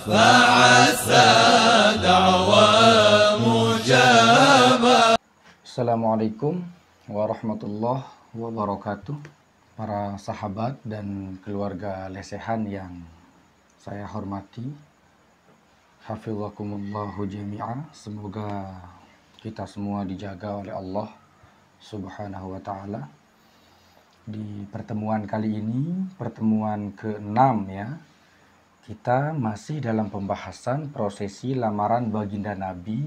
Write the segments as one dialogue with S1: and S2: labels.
S1: فعسى دعوى مجابة.
S2: Assalamualaikum warahmatullahi wabarakatuh. Para sahabat dan keluarga lesehan yang saya hormati, hafizakumullahu jami'an. Semoga kita semua dijaga oleh Allah Subhanahu wa ta'ala. Di pertemuan kali ini, pertemuan ke-6 ya, kita masih dalam pembahasan prosesi lamaran baginda Nabi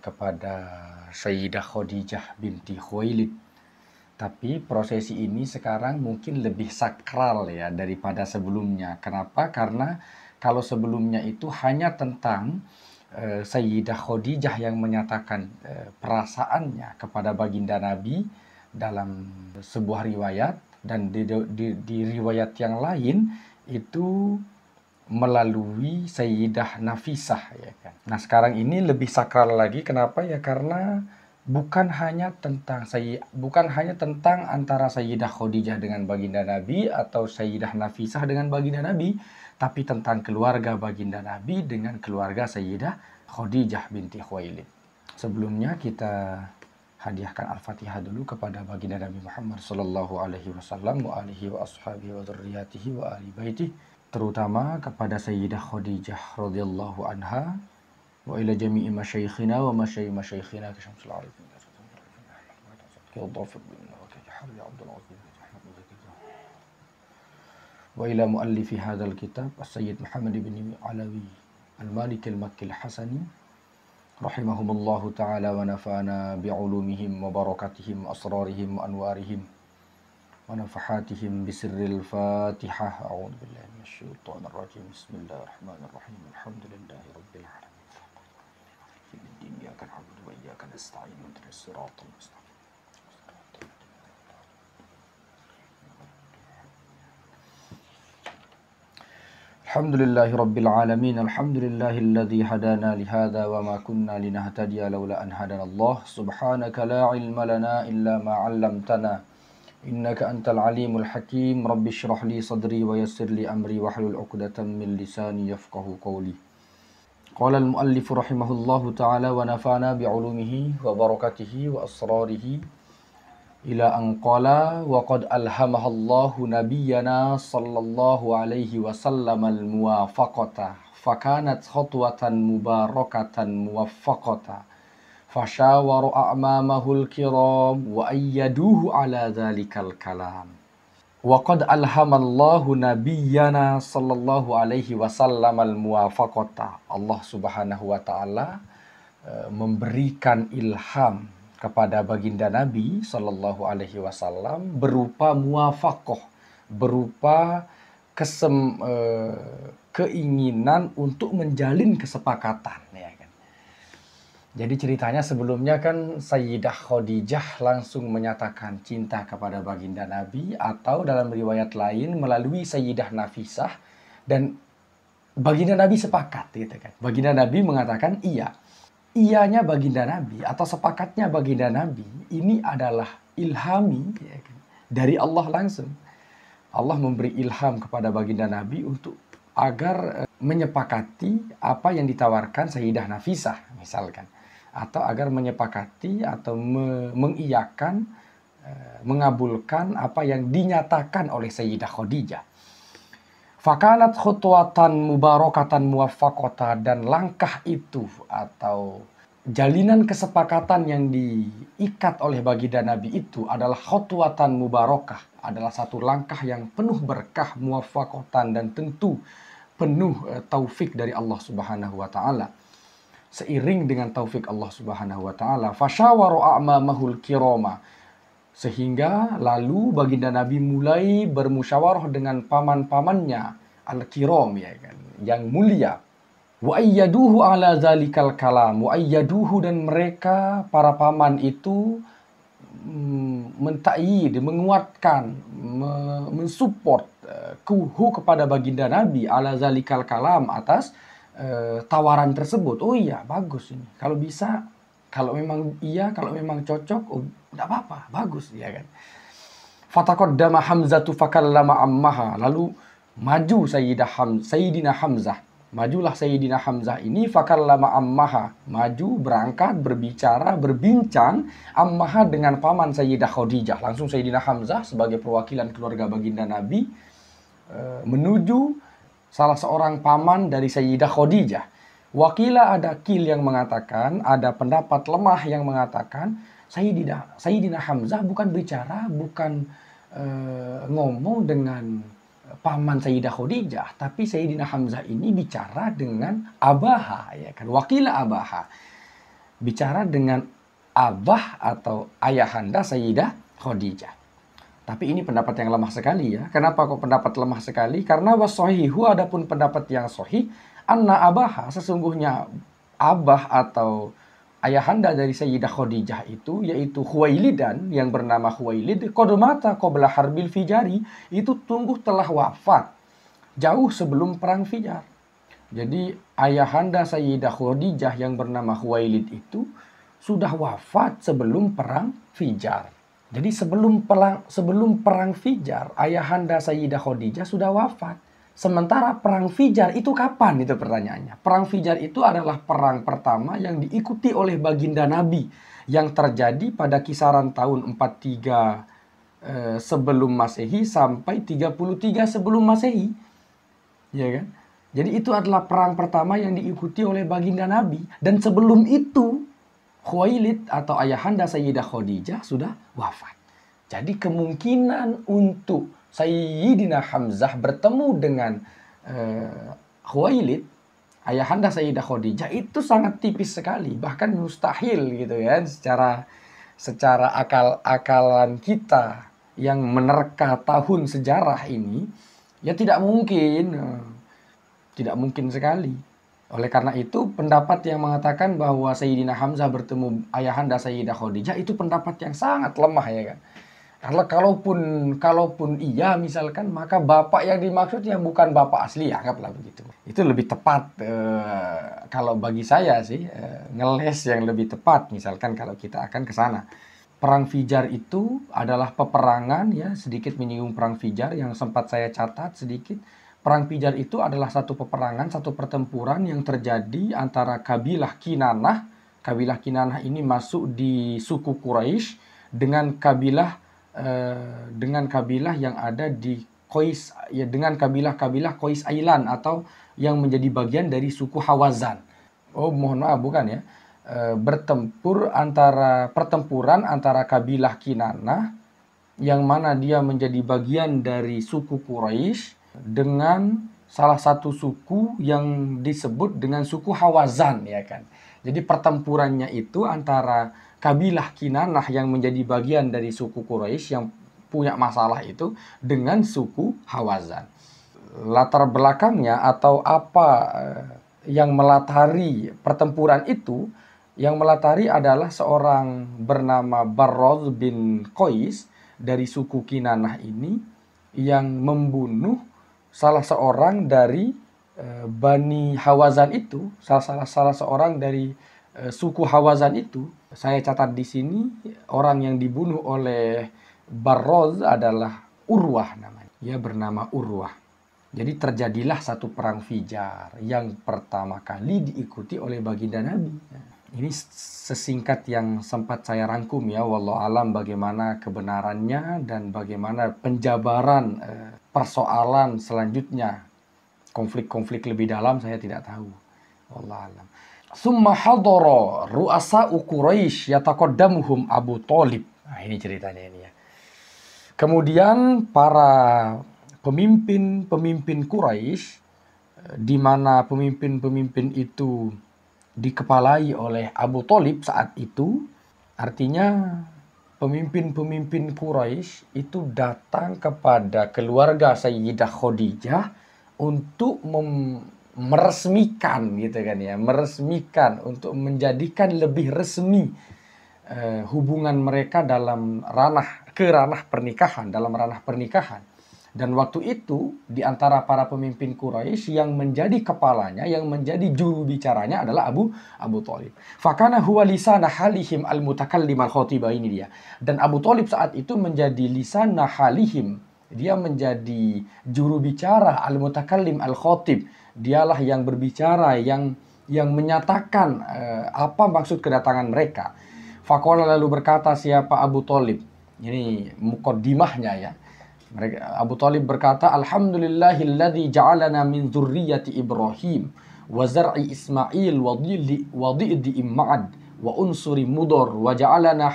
S2: kepada Sayyidah Khadijah binti Khuwailid. Tapi prosesi ini sekarang mungkin lebih sakral ya daripada sebelumnya. Kenapa? Karena kalau sebelumnya itu hanya tentang Sayyidah Khadijah yang menyatakan perasaannya kepada baginda Nabi dalam sebuah riwayat, dan di riwayat yang lain itu melalui Sayyidah Nafisah ya kan. Nah, sekarang ini lebih sakral lagi. Kenapa ya? Karena bukan hanya tentang antara Sayyidah Khadijah dengan baginda Nabi atau Sayyidah Nafisah dengan baginda Nabi, tapi tentang keluarga baginda Nabi dengan keluarga Sayyidah Khadijah binti Khuwailid. Sebelumnya kita hadiahkan Al-Fatihah dulu kepada baginda Nabi Muhammad sallallahu alaihi wasallam wa alihi wa ashabihi wa dzurriyyatihi wa ahli baitihi, terutama kepada Sayyidah Khadijah radhiyallahu anha, wa ila jami'i masyayikhina wa masyayikhina kasyamsul arifin wa ila muallifi hadzal kitab as-sayyid Muhammad ibn Alawi al-Malik al-Makki al-Hasani rahimahumullahu ta'ala wa nafa'ana bi'ulumihim wa barakatihim asrarihim wa anwarihim wa nafahatihim bisirril fatihah. A'udhu billahi minasyaitonir rajim. Bismillahirrahmanirrahim. Alhamdulillahi rabbil alamin. Iyyaka na'budu wa iyyaka nasta'in. Ihdinas siratal mustaqim. Alhamdulillahi rabbil alamin. Alhamdulillahilladzi hadana lihada wa ma kunna linahtadiya laula an hadanallah. Subhanaka la ilma lana illa ma 'allamtana innaka antal alimul hakim. Rabbi shrah li sadri wa yassir li amri wahlul 'uqdatam min lisani yafqahu qawli. Qala al-muallif rahimahullahu ta'ala wa nafa'ana bi'ulumihi wa barakatihi wa asrarihi ila an qala wa qad alhamahallahu nabiyyana sallallahu alaihi wasallam al-muwafaqata fakanat khutwatan mubarakatan muwaffaqata fashawaru a'mamahul kiram wa ayyaduhu ala dhalikal kalam. Wa qad alhamallahu nabiyyana sallallahu alaihi wasallam al-muwafaqata. Allah Subhanahu wa ta'ala memberikan ilham kepada baginda Nabi sallallahu alaihi wasallam berupa muwafaqah, berupa keinginan untuk menjalin kesepakatan ya kan. Jadi ceritanya sebelumnya kan Sayyidah Khadijah langsung menyatakan cinta kepada baginda Nabi, atau dalam riwayat lain melalui Sayyidah Nafisah, dan baginda Nabi sepakat gitu kan. Baginda Nabi mengatakan iya. Iyanya baginda Nabi atau sepakatnya baginda Nabi ini adalah ilhami ya kan, dari Allah langsung. Allah memberi ilham kepada baginda Nabi untuk agar menyepakati apa yang ditawarkan Sayyidah Nafisah misalkan, atau agar menyepakati atau mengiyakan, mengabulkan apa yang dinyatakan oleh Sayyidah Khadijah. Fakanat khutwatan mubarakatan muwaffaqata, dan langkah itu atau jalinan kesepakatan yang diikat oleh baginda Nabi itu adalah khutwatan mubarakah, adalah satu langkah yang penuh berkah, muwaffaqatan, dan tentu penuh taufik dari Allah Subhanahu wa ta'ala. Seiring dengan taufik Allah Subhanahu wa ta'ala, fasyawaru a'mamahul kirama, sehingga lalu baginda Nabi mulai bermusyawarah dengan paman-pamannya al-kiram ya kan, yang mulia. Wa ayyaduhu ala zalikal kalam. Wa ayyaduhu, dan mereka para paman itu menta'yid, menguatkan, mensupport kuhu kepada baginda Nabi ala zalikal kalam, atas tawaran tersebut. Oh iya, bagus ini. Kalau bisa, kalau memang iya, kalau memang cocok, oh, tidak apa-apa, bagus ya kan. Fataqaddama Hamzatu fakallama ammaha. Lalu maju Sayyidina Hamzah Majulah Sayyidina Hamzah ini fakallama ammaha, maju berangkat berbicara berbincang ammaha dengan paman Sayyidah Khadijah. Langsung Sayyidina Hamzah sebagai perwakilan keluarga baginda Nabi menuju salah seorang paman dari Sayyidah Khadijah. Wakila ada kil yang mengatakan, ada pendapat lemah yang mengatakan Sayyidina Hamzah bukan bicara, bukan ngomong dengan paman Sayyidah Khadijah, tapi Sayyidina Hamzah ini bicara dengan abaha, ya kan? Wakila abaha, bicara dengan abah atau ayahanda Sayyidah Khadijah. Tapi ini pendapat yang lemah sekali ya. Kenapa kok pendapat lemah sekali? Karena wasohihu, adapun pendapat yang sahih, anna abaha, sesungguhnya abah atau ayahanda dari Sayyidah Khadijah itu, yaitu Khuwailidan, yang bernama Khuwailid, qadmata qabla harbil fijari, itu tunggu telah wafat jauh sebelum perang Fijar. Jadi ayahanda Sayyidah Khadijah yang bernama Khuwailid itu sudah wafat sebelum perang Fijar. Jadi sebelum perang Fijar, ayahanda Sayyidah Khadijah sudah wafat. Sementara perang Fijar itu kapan? Itu pertanyaannya. Perang Fijar itu adalah perang pertama yang diikuti oleh baginda Nabi, yang terjadi pada kisaran tahun 43 sebelum Masehi sampai 33 sebelum Masehi. Ya kan? Jadi itu adalah perang pertama yang diikuti oleh baginda Nabi. Dan sebelum itu Khuwailid atau ayahanda Sayyidah Khadijah sudah wafat. Jadi kemungkinan untuk Sayyidina Hamzah bertemu dengan Khuwailid, ayahanda Sayyidah Khadijah, itu sangat tipis sekali, bahkan mustahil gitu ya, secara akal-akalan kita yang menerka tahun sejarah ini, ya tidak mungkin sekali. Oleh karena itu, pendapat yang mengatakan bahwa Sayyidina Hamzah bertemu ayahanda Sayyidah Khadijah itu pendapat yang sangat lemah ya kan. Karena kalaupun iya misalkan, maka bapak yang dimaksud ya bukan bapak asli, anggaplah begitu. Itu lebih tepat kalau bagi saya sih, ngeles yang lebih tepat misalkan kalau kita akan ke sana. Perang Fijar itu adalah peperangan ya, sedikit menyinggung perang Fijar yang sempat saya catat sedikit. Perang Fijar itu adalah satu peperangan, satu pertempuran yang terjadi antara kabilah Kinanah. Kabilah Kinanah ini masuk di suku Quraisy dengan kabilah yang ada di Qais, ya, dengan kabilah Qais Ailan atau yang menjadi bagian dari suku Hawazan. Oh, mohon maaf, bukan ya. Pertempuran antara kabilah Kinanah yang mana dia menjadi bagian dari suku Quraisy dengan salah satu suku yang disebut dengan suku Hawazan ya kan. Jadi pertempurannya itu antara kabilah Kinanah yang menjadi bagian dari suku Quraisy yang punya masalah itu dengan suku Hawazan. Latar belakangnya atau apa yang melatari pertempuran itu, yang melatari adalah seorang bernama Barroz bin Qais dari suku Kinanah ini yang membunuh salah seorang dari Bani Hawazan itu, salah seorang dari suku Hawazan itu. Saya catat di sini, orang yang dibunuh oleh Barroz adalah Urwah namanya. Dia bernama Urwah. Jadi terjadilah satu perang Fijar yang pertama kali diikuti oleh baginda Nabi. Ini sesingkat yang sempat saya rangkum ya, wallahu alam bagaimana kebenarannya dan bagaimana penjabaran persoalan selanjutnya. Konflik-konflik lebih dalam saya tidak tahu. Wallahu alam. Summa hadara ru'asa'u Quraisy yataqaddamuhum Abu Thalib. Nah, ini ceritanya ini ya. Kemudian para pemimpin Quraisy, di mana pemimpin itu dikepalai oleh Abu Thalib saat itu, artinya pemimpin Quraisy itu datang kepada keluarga Sayyidah Khadijah untuk meresmikan gitu kan ya, untuk menjadikan lebih resmi hubungan mereka dalam ranah pernikahan. Dan waktu itu di antara para pemimpin Quraisy yang menjadi kepalanya, yang menjadi juru bicaranya adalah Abu Thalib. Fakana huwa lisana halihim al-mutakallim al-khatibah, ini dia. Dan Abu Thalib saat itu menjadi lisana halihim, dia menjadi juru bicara al-mutakallim al-khatib. Dialah yang berbicara, yang menyatakan apa maksud kedatangan mereka. Faqala, lalu berkata siapa Abu Thalib. Ini muqaddimahnya ya. Abu Thalib berkata, Alhamdulillahilladzi ja'alana min dzurriyyati Ibrahim wa zar'i Ismail wa dhi'di Ma'ad wa unsuri Mudar wa ja'alana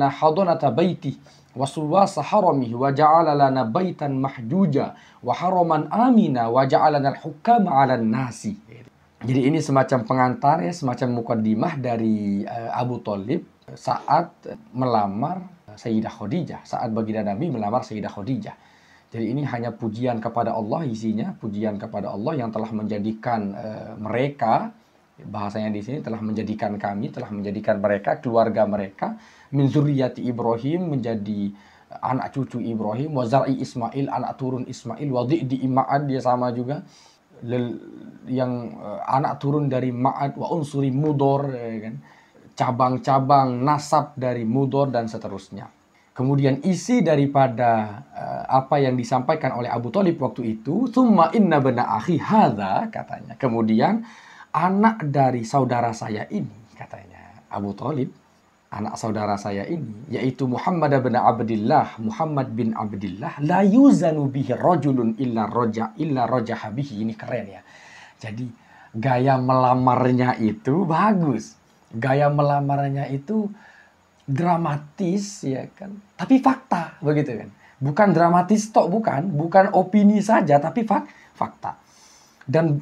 S2: hadanata baitih wa suwasa haramihi wa ja'ala lana baitan mahjuja wa haraman amina wa ja'alana al-hukama 'alan nasi. Jadi ini semacam pengantar ya, semacam muqaddimah dari Abu Thalib saat melamar Sayyidah Khadijah, saat baginda Nabi melamar Sayyidah Khadijah. Jadi ini hanya pujian kepada Allah, isinya pujian kepada Allah yang telah menjadikan mereka, bahasanya di sini telah menjadikan kami, telah menjadikan mereka, keluarga mereka, min zurriyati Ibrahim, menjadi anak cucu Ibrahim, wa zar'i Ismail, anak turun Ismail, wa dhi'di Ma'ad, dia sama juga, yang anak turun dari Ma'ad, wa unsuri Mudar, ya kan? Cabang-cabang nasab dari Mudar dan seterusnya. Kemudian isi daripada apa yang disampaikan oleh Abu Thalib waktu itu, tsumma inna bana akhi hadza, katanya. Kemudian anak dari saudara saya ini, katanya Abu Thalib, anak saudara saya ini, yaitu Muhammad bin Abdullah, Muhammad bin Abdullah, la yuzanu bihi rajulun illa rajaha bihi. Ini keren ya. Jadi gaya melamarnya itu bagus. Gaya melamarnya itu dramatis ya kan, tapi fakta begitu kan. Bukan dramatis tok, bukan opini saja, tapi fakta. Dan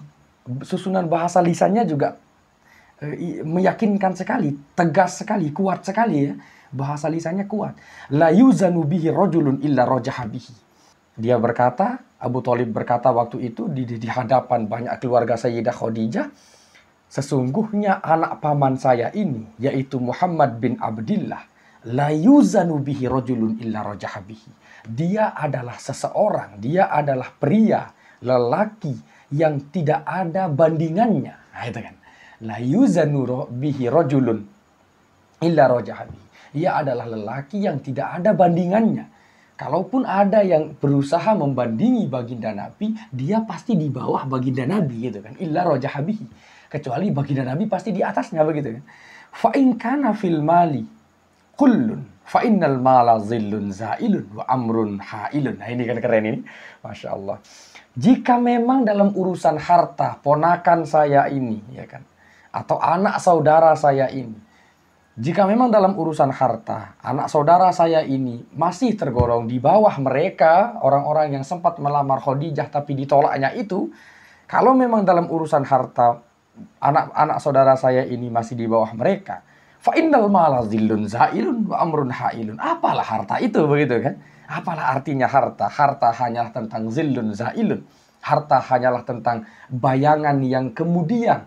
S2: susunan bahasa lisannya juga meyakinkan sekali, tegas sekali, kuat sekali ya. Bahasa lisannya kuat. La yuzanu bihi rajulun illa rajaha bihi. Dia berkata, Abu Thalib berkata waktu itu di hadapan banyak keluarga Sayyidah Khadijah, sesungguhnya anak paman saya ini, yaitu Muhammad bin Abdullah, la yuzanu bihi rajulun illa rajaha bihi. Dia adalah seseorang, dia adalah pria, lelaki yang tidak ada bandingannya. Nah, itu kan. La yuzanu bihi rajulun illa rajaha bihi. Dia adalah lelaki yang tidak ada bandingannya. Kalaupun ada yang berusaha membandingi baginda Nabi, dia pasti di bawah baginda Nabi gitu kan. Illa rajaha bihi. Kecuali baginda Nabi pasti di atasnya begitu kan. Fa in kana fil mali kullun fa innal mala zillun zailun wa amrun hailun. Nah ini kan keren ini. Masya Allah. Jika memang dalam urusan harta ponakan saya ini ya kan, atau anak saudara saya ini, jika memang dalam urusan harta anak saudara saya ini masih tergolong di bawah mereka, orang-orang yang sempat melamar Khadijah tapi ditolaknya itu, kalau memang dalam urusan harta anak saudara saya ini masih di bawah mereka, fa innal mala zillun zailun wa amrun hailun. Apalah harta itu begitu kan? Apalah artinya harta? Harta hanyalah tentang zillun zailun. Harta hanyalah tentang bayangan yang kemudian,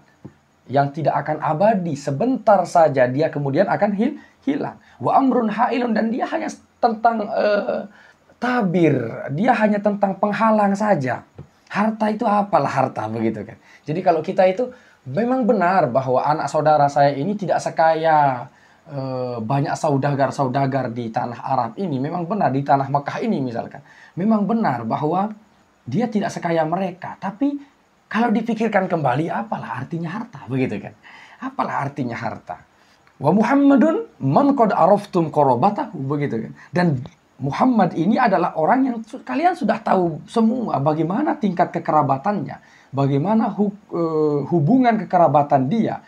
S2: yang tidak akan abadi, sebentar saja dia kemudian akan hilang. Wa amrun hailun, dan dia hanya tentang tabir, dia hanya tentang penghalang saja. Harta itu apalah harta begitu kan? Jadi kalau kita itu memang benar bahwa anak saudara saya ini tidak sekaya banyak saudagar-saudagar di tanah Arab ini. Memang benar di tanah Mekah ini misalkan. Memang benar bahwa dia tidak sekaya mereka. Tapi kalau dipikirkan kembali, apalah artinya harta begitu kan? Apalah artinya harta? Wa Muhammadun man qad araftum qarabatahu, begitu kan? Dan Muhammad ini adalah orang yang kalian sudah tahu semua bagaimana tingkat kekerabatannya, bagaimana hubungan kekerabatan dia.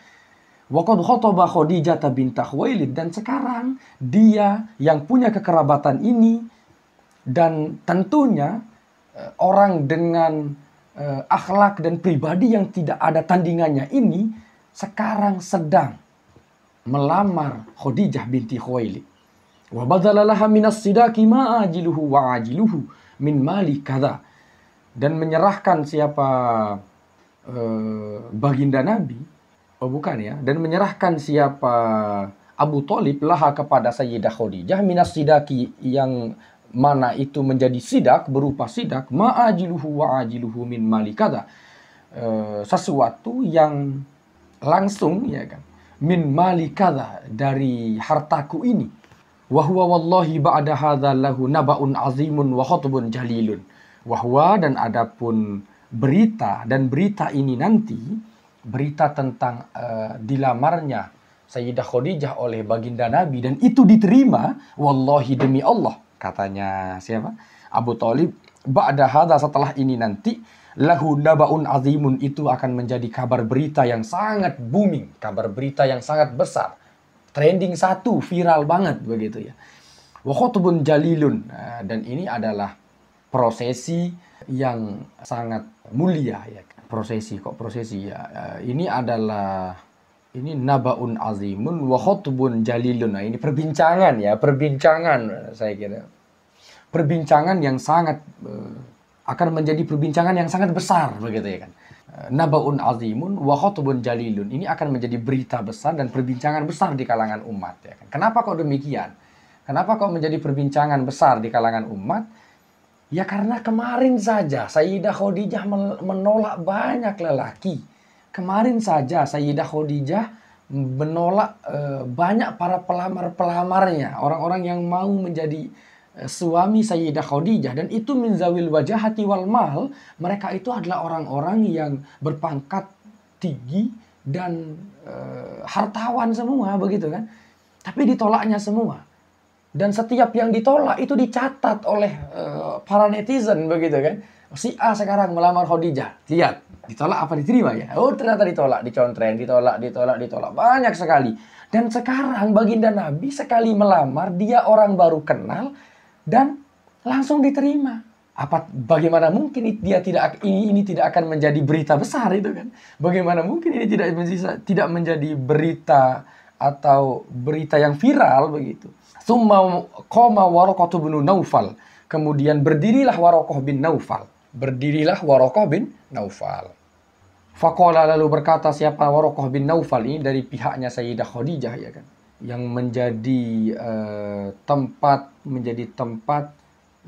S2: Wa qad khataba Khadijah bint Khuwailid, dan sekarang dia yang punya kekerabatan ini, dan tentunya orang dengan akhlak dan pribadi yang tidak ada tandingannya ini sekarang sedang melamar Khadijah binti Khuwailid. Wa badala laha minas sidaqi ma ajiluhu wa ajiluhu min mali kadza, dan menyerahkan siapa baginda Nabi, oh bukan ya, dan menyerahkan siapa Abu Thalib laha kepada Sayyidah Khadijah minas sidaqi, yang mana itu menjadi sidak, berupa sidak, ma ajiluhu wa ajiluhu min mali kadza, sesuatu yang langsung ya kan, min mali kadza, dari hartaku ini. Wahwa wallahi ba'da hadza lahu naba'un azimun wa khutbun jalilun. Wahwa, dan adapun berita, dan berita ini nanti berita tentang dilamarnya Sayyidah Khadijah oleh baginda Nabi, dan itu diterima, wallahi demi Allah, katanya siapa? Abu Thalib, ba'da hadza, setelah ini nanti, lahu nabaun azimun, itu akan menjadi kabar berita yang sangat booming, kabar berita yang sangat besar, trending satu, viral banget begitu ya. Wa khutbun jalilun, dan ini adalah prosesi yang sangat mulia ya. Prosesi ya. Ini adalah nabaun azimun wa khutbun jalilun. Nah, ini perbincangan ya, perbincangan saya kira. Perbincangan yang sangat akan menjadi perbincangan yang sangat besar begitu ya kan. Nabaun azimun wa khutbun jalilun. Ini akan menjadi berita besar dan perbincangan besar di kalangan umat ya kan. Kenapa kok demikian? Kenapa kok menjadi perbincangan besar di kalangan umat? Ya karena kemarin saja Sayyidah Khadijah menolak banyak lelaki. Kemarin saja Sayyidah Khadijah menolak banyak para pelamar-pelamarnya, orang-orang yang mau menjadi suami Sayyidah Khadijah, dan itu min zawil wajahati wal mal. Mereka itu adalah orang-orang yang berpangkat tinggi dan hartawan semua begitu kan. Tapi ditolaknya semua. Dan setiap yang ditolak itu dicatat oleh para netizen begitu kan. Si A sekarang melamar Khadijah, lihat ditolak apa diterima ya? Oh ternyata ditolak, dicontreng, ditolak. Banyak sekali. Dan sekarang baginda Nabi sekali melamar, dia orang baru kenal dan langsung diterima. Bagaimana mungkin ini tidak akan menjadi berita besar itu kan? Bagaimana mungkin ini tidak menjadi berita atau berita yang viral begitu? Tsumma qama Waraqah bin Naufal. Kemudian berdirilah Waraqah bin Naufal. Faqala, lalu berkata siapa Waraqah bin Naufal ini dari pihaknya Sayyidah Khadijah ya kan. Yang menjadi tempat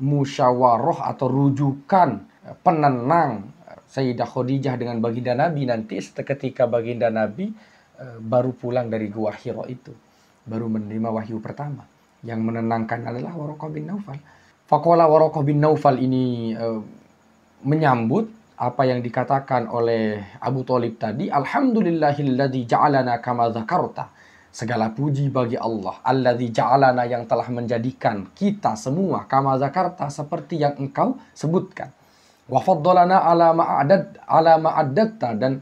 S2: musyawarah atau rujukan penenang Sayyidah Khadijah dengan baginda Nabi nanti ketika baginda Nabi baru pulang dari Gua Hira itu. Baru menerima wahyu pertama. Yang menenangkan adalah Waraqah bin Naufal. Faqala Waraqah bin Naufal ini menyambut apa yang dikatakan oleh Abu Thalib tadi. Alhamdulillahilladzi ja'alana kama dzakarta. Segala puji bagi Allah. Alladzi ja'alana, yang telah menjadikan kita semua kama dzakarta, seperti yang engkau sebutkan. Wa faddalana ala ma'addatta, dan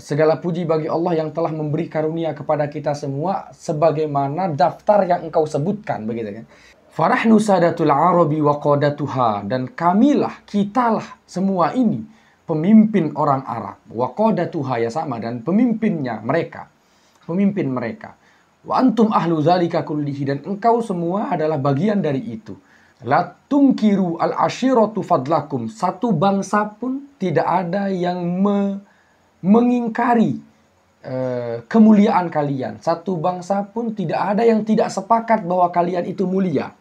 S2: segala puji bagi Allah yang telah memberi karunia kepada kita semua sebagaimana daftar yang engkau sebutkan begitu kan. Farahnu sadatul arabi wa qadatuha, dan kitalah semua ini pemimpin orang Arab. Wa qadatuha, ya sama, dan pemimpin mereka. Wa antum ahlu zalika kullihi, dan engkau semua adalah bagian dari itu. La tunkiru al-ashiratu fadlakum, satu bangsa pun tidak ada yang mengingkari kemuliaan kalian. Satu bangsa pun tidak ada yang tidak sepakat bahwa kalian itu mulia.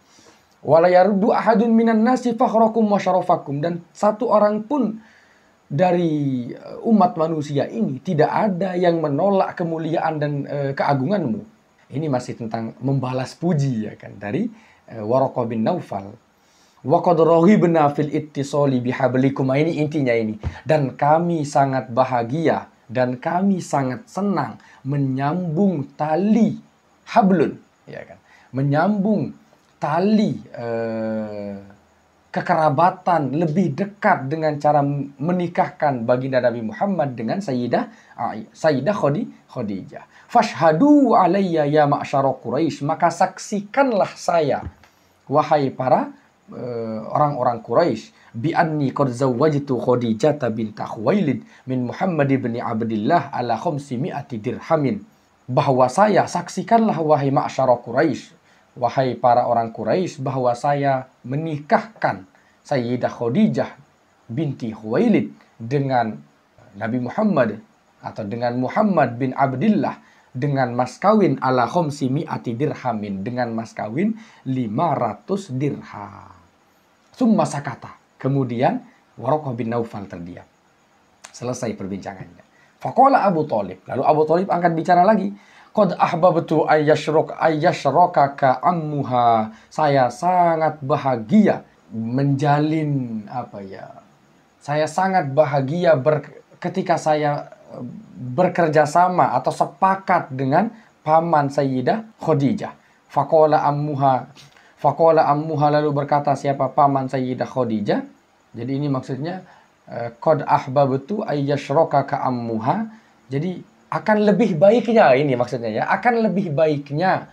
S2: Wala yaruddu ahadun minan nasi fakhrakum wa syarafakum, dan satu orang pun dari umat manusia ini tidak ada yang menolak kemuliaan dan keagunganmu. Ini masih tentang membalas puji ya kan dari Waraqah bin Naufal. Wa qad raghibna fil ittisali bihablikum. Ini intinya ini. Dan kami sangat bahagia dan kami sangat senang menyambung tali hablun, ya kan? Menyambung tali kekerabatan lebih dekat dengan cara menikahkan baginda Nabi Muhammad dengan Sayyidah Khadijah. Fashhadu alayya ya ma'syara Quraisy, maka saksikanlah saya wahai para orang-orang Quraisy, bi anni qad zawwajtu Khadijah bint Khuwailid min Muhammad bin Abdullah ala 500 dirhamin. Bahwa saya, saksikanlah wahai ma'syara Quraisy, wahai para orang Quraisy, bahwa saya menikahkan Sayyidah Khadijah binti Khuwailid dengan Nabi Muhammad atau dengan Muhammad bin Abdullah dengan mas kawin ala 500 dirhamin, dengan mas kawin 500 dirham. Summa sakata. Kemudian Waraqah bin Naufal terdiam. Selesai perbincangannya. Faqala Abu Thalib. Lalu Abu Thalib angkat bicara lagi. Qad ahbabtu ayyashraka ammuha. Saya sangat bahagia menjalin Saya sangat bahagia ketika saya bekerja sama atau sepakat dengan paman Sayyidah Khadijah. Faqala ammuha lalu berkata siapa paman Sayyidah Khadijah. Jadi ini maksudnya qad ahbabtu ayyashraka ka ammuha. Jadi akan lebih baiknya, ini maksudnya ya, akan lebih baiknya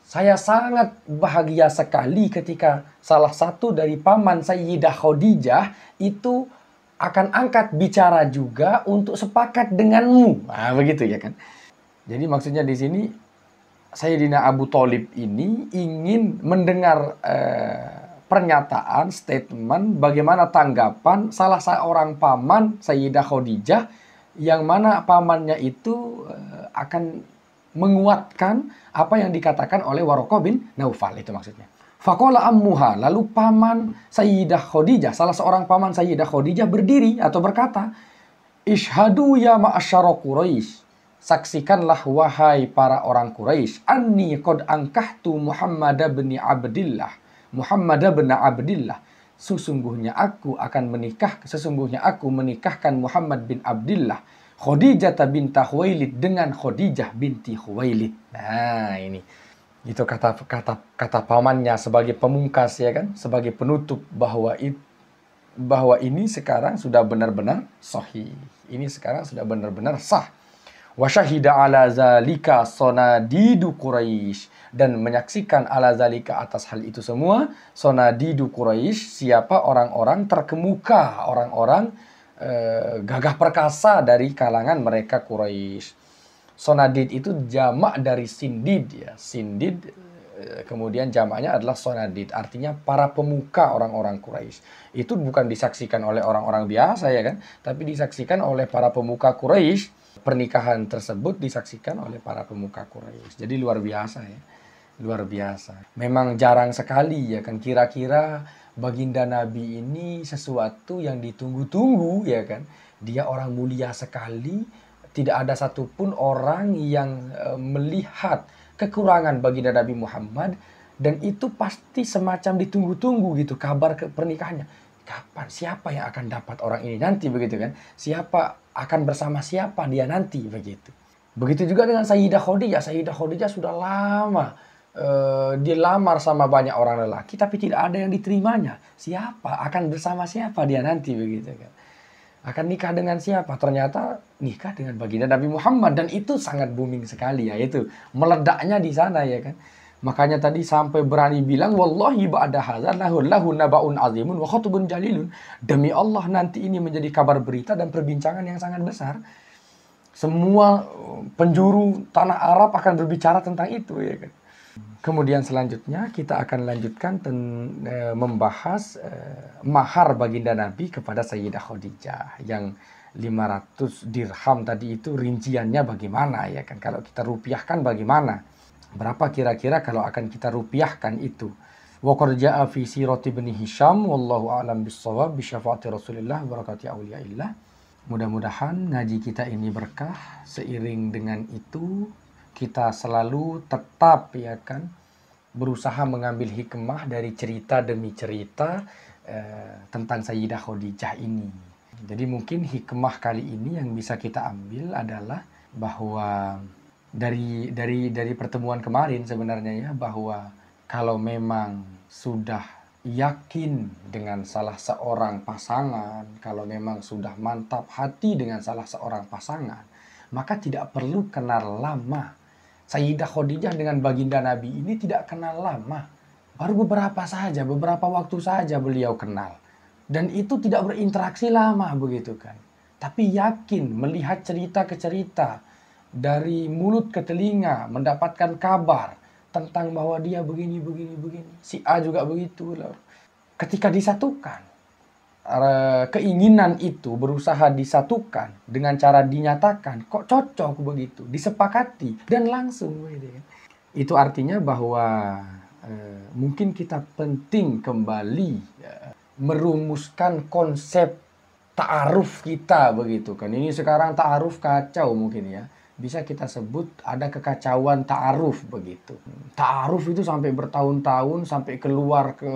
S2: saya sangat bahagia sekali ketika salah satu dari paman Sayyidah Khadijah itu akan angkat bicara juga untuk sepakat denganmu. Nah, begitu ya kan. Jadi maksudnya di sini Sayyidina Abu Thalib ini ingin mendengar pernyataan, statement, bagaimana tanggapan salah seorang paman Sayyidah Khadijah yang mana pamannya itu akan menguatkan apa yang dikatakan oleh Waraqah bin Naufal, itu maksudnya. Faqala ammuha, lalu paman Sayyidah Khadijah, salah seorang paman Sayyidah Khadijah berdiri atau berkata, Ishhadu ya ma'asyara Quraisy, saksikanlah wahai para orang Quraisy, anni qad ankahtu Muhammad bin Abdillah. Sesungguhnya aku menikahkan Muhammad bin Abdillah Khadijah binti Khuwailid dengan Khadijah binti Khuwailid. Nah, ini itu kata pamannya sebagai pemungkas ya kan, sebagai penutup bahwa ini sekarang sudah benar-benar sahih. Ini sekarang sudah benar-benar sah. Wa syahida ala zalika sonadidu Quraisy, dan menyaksikan ala zalika atas hal itu semua sonadidu Quraisy, siapa orang-orang terkemuka, orang-orang gagah perkasa dari kalangan mereka Quraisy. Sonadid itu jamak dari sindid ya. Sindid kemudian jamaknya adalah sonadid, artinya para pemuka orang-orang Quraisy. Itu bukan disaksikan oleh orang-orang biasa ya kan, tapi disaksikan oleh para pemuka Quraisy. Pernikahan tersebut disaksikan oleh para pemuka Quraisy. Jadi luar biasa ya. Luar biasa. Memang jarang sekali ya kan, kira-kira baginda Nabi ini sesuatu yang ditunggu-tunggu ya kan. Dia orang mulia sekali. Tidak ada satupun orang yang melihat kekurangan baginda Nabi Muhammad. Dan itu pasti semacam ditunggu-tunggu gitu kabar pernikahannya. Kapan, siapa yang akan dapat orang ini nanti begitu kan? Siapa akan bersama siapa dia nanti begitu. Begitu juga dengan Sayyidah Khadijah. Sayyidah Khadijah sudah lama dilamar sama banyak orang lelaki tapi tidak ada yang diterimanya. Siapa akan bersama siapa dia nanti begitu kan? Akan nikah dengan siapa? Ternyata nikah dengan baginda Nabi Muhammad, dan itu sangat booming sekali ya, itu meledaknya di sana ya kan. Makanya tadi sampai berani bilang wallahi ba'da hadzal lahu nabaun azimun wa khatubun jalilun. Demi Allah nanti ini menjadi kabar berita dan perbincangan yang sangat besar. Semua penjuru tanah Arab akan berbicara tentang itu ya kan. Kemudian selanjutnya kita akan lanjutkan membahas mahar baginda Nabi kepada Sayyidah Khadijah yang 500 dirham tadi, itu rinciannya bagaimana ya kan. Kalau kita rupiahkan bagaimana? Berapa kira-kira kalau akan kita rupiahkan itu? Wa qad jaa fi sirati ibn Hisham wallahu a'lam bis-shawab bi syafaati Rasulillah barakati auliyaillah. Mudah-mudahan ngaji kita ini berkah. Seiring dengan itu kita selalu tetap ya kan berusaha mengambil hikmah dari cerita demi cerita tentang Sayyidah Khadijah ini. Jadi mungkin hikmah kali ini yang bisa kita ambil adalah bahwa dari pertemuan kemarin sebenarnya ya, bahwa kalau memang sudah yakin dengan salah seorang pasangan, kalau memang sudah mantap hati dengan salah seorang pasangan, maka tidak perlu kenal lama. Sayyidah Khadijah dengan baginda Nabi ini tidak kenal lama. Baru beberapa waktu saja beliau kenal. Dan itu tidak berinteraksi lama begitu kan. Tapi yakin melihat cerita ke cerita, dari mulut ke telinga mendapatkan kabar tentang bahwa dia begini. Si A juga begitu. Ketika disatukan, keinginan itu berusaha disatukan dengan cara dinyatakan, kok cocok begitu, disepakati dan langsung. Itu artinya bahwa mungkin kita penting kembali merumuskan konsep ta'aruf kita begitu kan. Ini sekarang ta'aruf kacau mungkin ya. Bisa kita sebut ada kekacauan ta'aruf begitu. Ta'aruf itu sampai bertahun-tahun, sampai keluar ke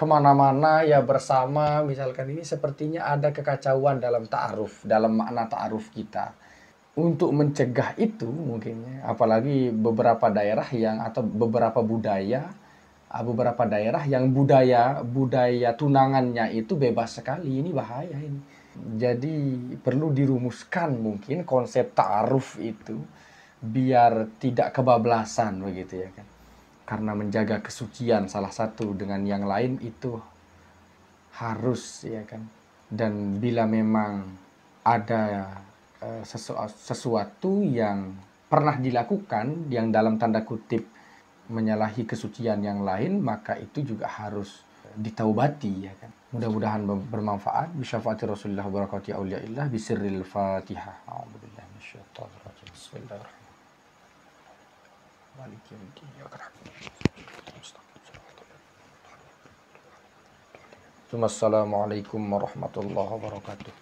S2: kemana-mana ya bersama, misalkan ini sepertinya ada kekacauan dalam ta'aruf, dalam makna ta'aruf kita. Untuk mencegah itu mungkin ya, apalagi beberapa daerah yang atau beberapa daerah yang budaya tunangannya itu bebas sekali, ini bahaya ini. Jadi perlu dirumuskan mungkin konsep ta'aruf itu biar tidak kebablasan begitu ya kan. Karena menjaga kesucian salah satu dengan yang lain itu harus ya kan. Dan bila memang ada sesuatu yang pernah dilakukan yang dalam tanda kutip menyalahi kesucian yang lain, maka itu juga harus ditaubati ya kan. Mudah-mudahan bermanfaat. Bisyafaati Rasulullah wa barakati auliyaillah bisirril Fatihah. A'udzubillahi minasyaitonir rajim. Bismillahirrahmanirrahim. Maliki yaumiddin. Assalamualaikum warahmatullahi wabarakatuh.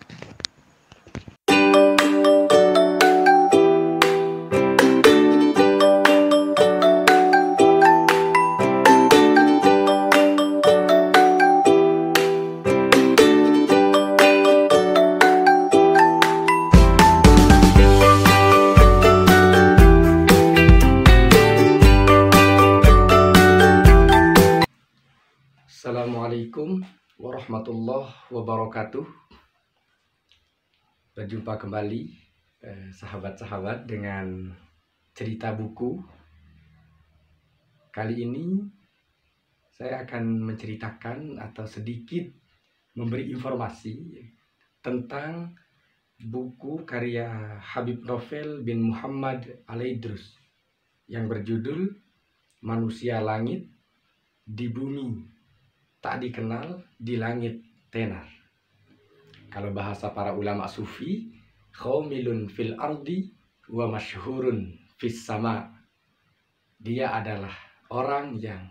S2: Assalamualaikum warahmatullahi wabarakatuh. Berjumpa kembali sahabat-sahabat dengan cerita buku. Kali ini saya akan menceritakan atau sedikit memberi informasi tentang buku karya Habib Novel bin Muhammad Al-Idrus yang berjudul Manusia Langit di Bumi Tak Dikenal di Langit Tenar. Kalau bahasa para ulama sufi, khaumilun fil ardi wa masyhurun fis sama. Dia adalah orang yang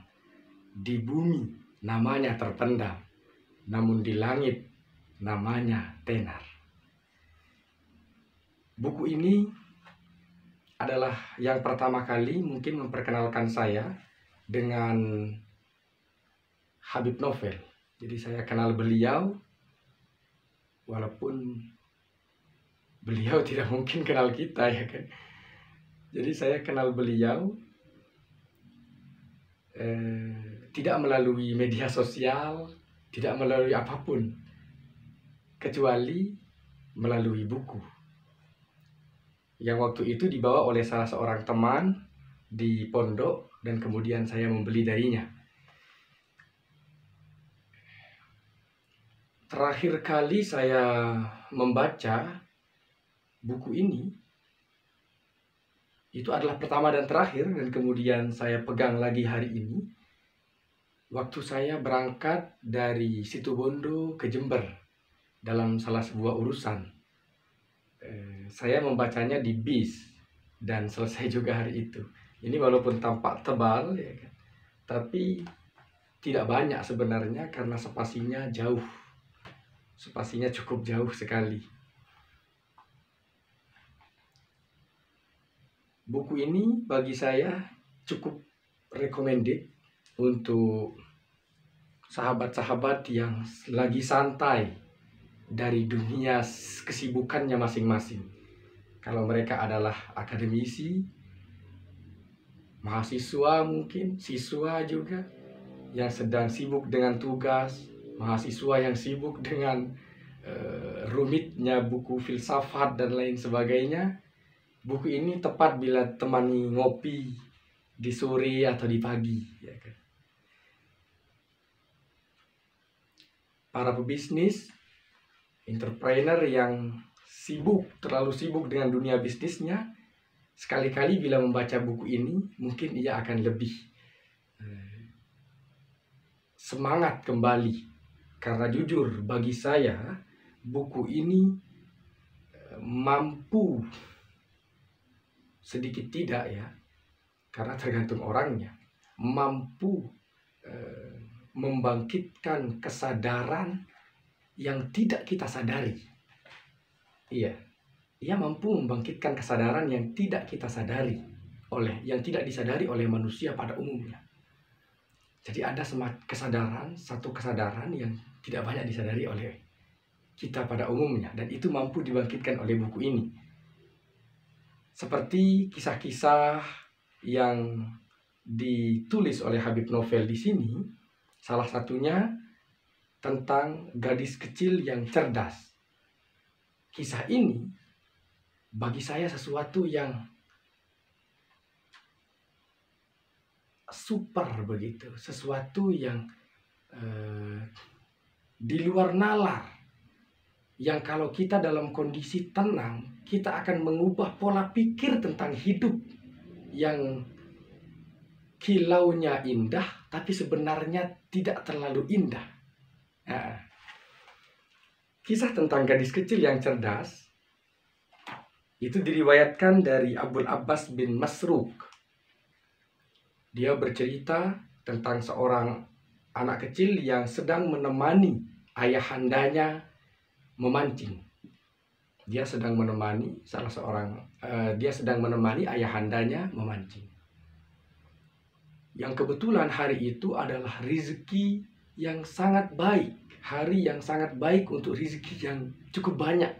S2: di bumi namanya terpendam, namun di langit namanya tenar. Buku ini adalah yang pertama kali mungkin memperkenalkan saya dengan Habib Novel. Jadi saya kenal beliau walaupun beliau tidak mungkin kenal kita ya kan. Jadi saya kenal beliau tidak melalui media sosial, tidak melalui apapun kecuali melalui buku yang waktu itu dibawa oleh salah seorang teman di pondok dan kemudian saya membeli darinya. Terakhir kali saya membaca buku ini itu adalah pertama dan terakhir, dan kemudian saya pegang lagi hari ini waktu saya berangkat dari Situbondo ke Jember dalam salah sebuah urusan. Saya membacanya di bis dan selesai juga hari itu. Ini walaupun tampak tebal ya kan, tapi tidak banyak sebenarnya karena spasinya jauh. Spasinya cukup jauh sekali. Buku ini bagi saya cukup recommended untuk sahabat-sahabat yang lagi santai dari dunia kesibukannya masing-masing. Kalau mereka adalah akademisi, mahasiswa mungkin, siswa juga yang sedang sibuk dengan tugas, mahasiswa yang sibuk dengan rumitnya buku filsafat dan lain sebagainya. Buku ini tepat bila temani ngopi di sore atau di pagi ya kan. Para pebisnis, entrepreneur yang terlalu sibuk dengan dunia bisnisnya, sekali-kali bila membaca buku ini mungkin ia akan lebih semangat kembali. Karena jujur bagi saya buku ini mampu, sedikit tidak ya, karena tergantung orangnya, mampu membangkitkan kesadaran yang tidak kita sadari. Iya, ia mampu membangkitkan kesadaran yang tidak kita sadari, yang tidak disadari oleh manusia pada umumnya. Jadi ada satu kesadaran yang tidak banyak disadari oleh kita pada umumnya, dan itu mampu dibangkitkan oleh buku ini. Seperti kisah-kisah yang ditulis oleh Habib Novel di sini, salah satunya tentang gadis kecil yang cerdas. Kisah ini bagi saya sesuatu yang super begitu, sesuatu yang di luar nalar, yang kalau kita dalam kondisi tenang, kita akan mengubah pola pikir tentang hidup yang kilaunya indah, tapi sebenarnya tidak terlalu indah. Nah, kisah tentang gadis kecil yang cerdas itu diriwayatkan dari Abul Abbas bin Masruq. Dia bercerita tentang seorang anak kecil yang sedang menemani ayahandanya memancing. Dia sedang menemani ayahandanya memancing. Yang kebetulan hari itu adalah rezeki yang sangat baik, hari yang sangat baik untuk rezeki yang cukup banyak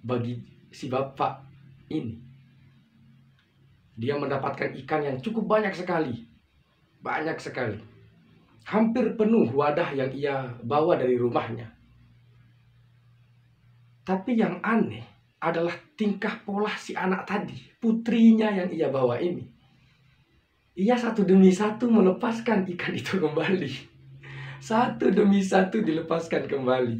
S2: bagi si bapak ini. Dia mendapatkan ikan yang cukup banyak sekali. Hampir penuh wadah yang ia bawa dari rumahnya. Tapi yang aneh adalah tingkah pola si anak tadi, putrinya yang ia bawa ini. Ia satu demi satu melepaskan ikan itu kembali. Satu demi satu dilepaskan kembali.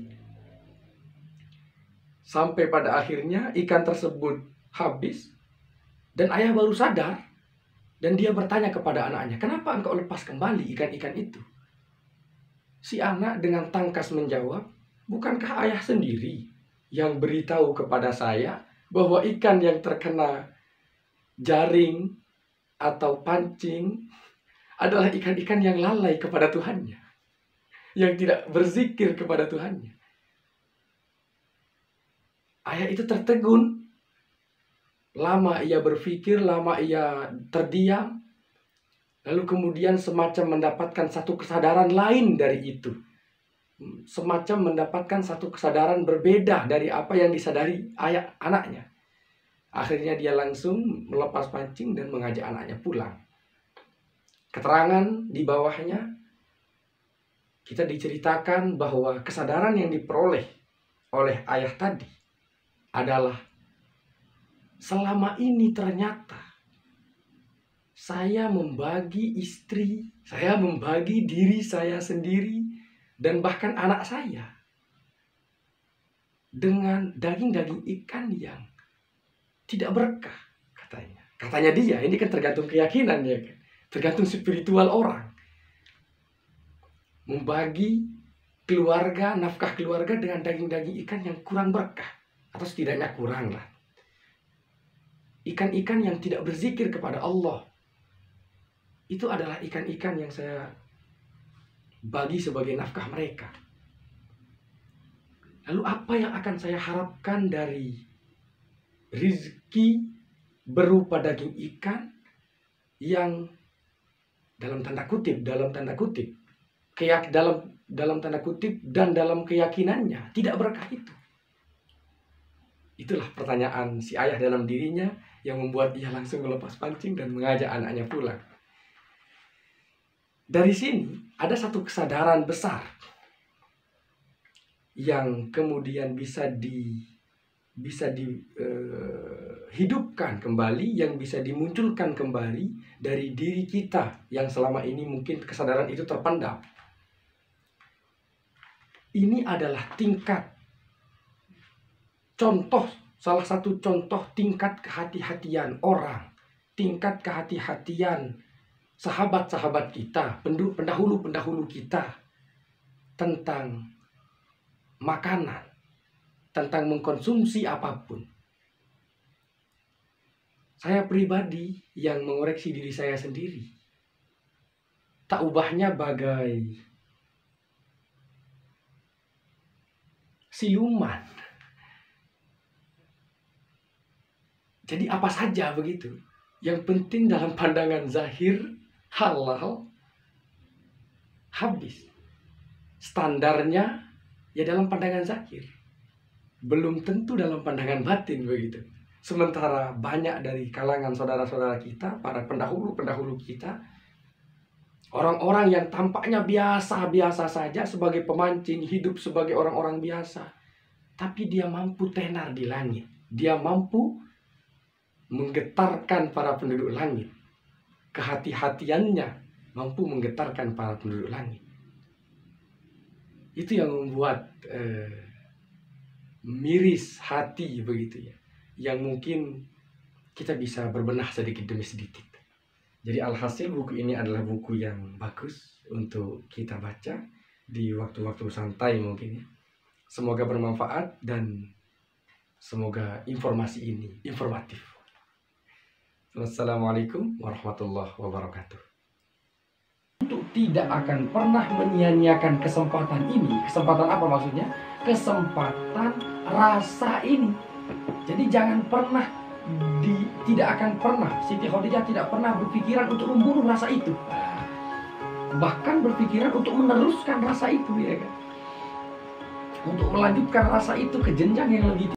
S2: Sampai pada akhirnya ikan tersebut habis. Dan ayah baru sadar. Dan dia bertanya kepada anaknya, kenapa engkau lepas kembali ikan-ikan itu? Si anak dengan tangkas menjawab, bukankah ayah sendiri yang beritahu kepada saya bahwa ikan yang terkena jaring atau pancing adalah ikan-ikan yang lalai kepada Tuhannya, yang tidak berzikir kepada Tuhannya. Ayah itu tertegun. Lama ia berpikir, lama ia terdiam. Lalu kemudian semacam mendapatkan satu kesadaran lain dari itu. Semacam mendapatkan satu kesadaran berbeda dari apa yang disadari anaknya. Akhirnya dia langsung melepas pancing dan mengajak anaknya pulang. Keterangan di bawahnya, kita diceritakan bahwa kesadaran yang diperoleh oleh ayah tadi adalah, selama ini ternyata saya membagi istri, saya membagi diri saya sendiri, dan bahkan anak saya dengan daging-daging ikan yang tidak berkah, katanya. Katanya dia, ini kan tergantung keyakinan ya kan, tergantung spiritual orang. Membagi keluarga, nafkah keluarga dengan daging-daging ikan yang kurang berkah, atau setidaknya kurang lah. Ikan-ikan yang tidak berzikir kepada Allah, itu adalah ikan-ikan yang saya bagi sebagai nafkah mereka. Lalu apa yang akan saya harapkan dari rezeki berupa daging ikan yang dalam tanda kutip dan dalam keyakinannya tidak berkah itu? Itulah pertanyaan si ayah dalam dirinya yang membuat ia langsung melepas pancing dan mengajak anaknya pulang. Dari sini ada satu kesadaran besar yang kemudian bisa dihidupkan kembali, yang bisa dimunculkan kembali dari diri kita yang selama ini mungkin kesadaran itu terpendam. Ini adalah salah satu contoh tingkat kehati-hatian orang, tingkat kehati-hatian sahabat-sahabat kita, pendahulu-pendahulu kita tentang makanan, tentang mengkonsumsi apapun. Saya pribadi yang mengoreksi diri saya sendiri, tak ubahnya bagai siluman. Jadi apa saja begitu, yang penting dalam pandangan zahir halal, habis. Standarnya ya dalam pandangan zahir, belum tentu dalam pandangan batin begitu. Sementara banyak dari kalangan saudara-saudara kita, para pendahulu-pendahulu kita, orang-orang yang tampaknya biasa-biasa saja sebagai pemancing, hidup sebagai orang-orang biasa, tapi dia mampu tenar di langit. Dia mampu menggetarkan para penduduk langit. Kehati-hatiannya mampu menggetarkan para penduduk langit. Itu yang membuat miris hati begitu ya. Yang mungkin kita bisa berbenah sedikit demi sedikit. Jadi alhasil buku ini adalah buku yang bagus untuk kita baca di waktu-waktu santai mungkin ya. Semoga bermanfaat dan semoga informasi ini informatif. Wassalamualaikum warahmatullahi wabarakatuh. Untuk tidak akan pernah menyia-nyiakan kesempatan ini. Kesempatan apa maksudnya? Kesempatan rasa ini. Jadi jangan pernah tidak akan pernah Siti Khadijah tidak pernah berpikiran untuk membunuh rasa itu. Bahkan berpikiran untuk meneruskan rasa itu ya kan. Untuk melanjutkan rasa itu ke jenjang yang lebih tinggi.